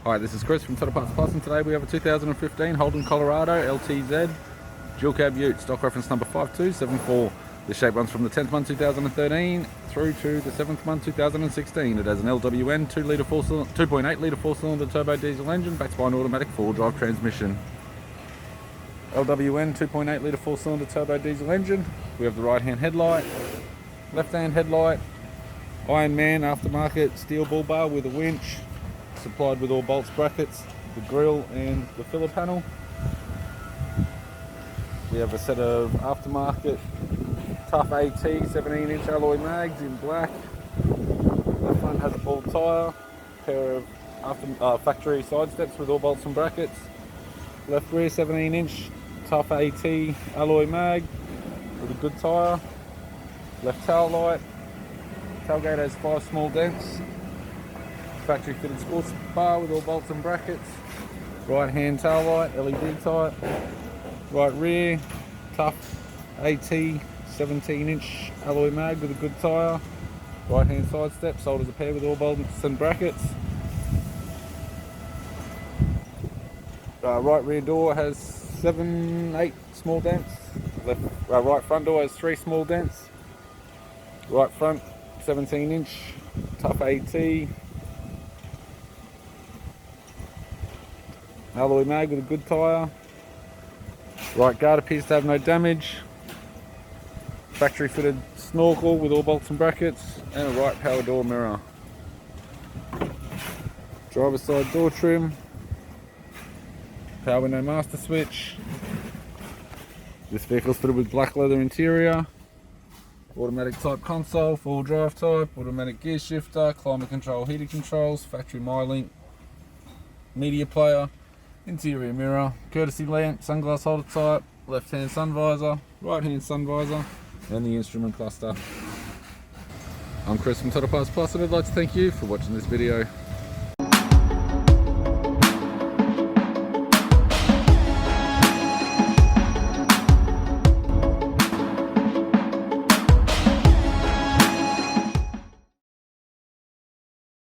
Hi, this is Chris from Tuff AT, and today we have a 2015 Holden Colorado LTZ dual cab ute, stock reference number 5274. This shape runs from the 10th month 2013 through to the 7th month 2016. It has an LWN 2.8 litre 4-cylinder turbo diesel engine backed by an automatic 4-drive transmission. LWN 2.8 litre 4-cylinder turbo diesel engine. We have the right hand headlight, left hand headlight, Ironman aftermarket steel bull bar with a winch, supplied with all bolts, brackets, the grille and the filler panel. We have a set of aftermarket Tuff AT 17-inch alloy mags in black. The front has a ball tyre, pair of factory side steps with all bolts and brackets. Left rear 17-inch Tuff AT alloy mag with a good tyre. Left tail light. Tailgate has 5 small dents. Factory fitted sports bar with all bolts and brackets. Right hand tail light, LED type. Right rear, Tuff AT 17-inch alloy mag with a good tyre. Right hand side step, sold as a pair with all bolts and brackets. Right rear door has 8 small dents. Right front door has 3 small dents. Right front 17-inch Tuff AT alloy mag with a good tyre. Right guard appears to have no damage. Factory fitted snorkel with all bolts and brackets, and a right power door mirror. Driver's side door trim. Power window master switch. This vehicle is fitted with black leather interior. Automatic type console, 4-drive type, automatic gear shifter, climate control, heated controls, factory MyLink, media player, interior mirror, courtesy lamp, sunglass holder type, left hand sun visor, right hand sun visor, and the instrument cluster. I'm Chris from Tuff AT, and I'd like to thank you for watching this video.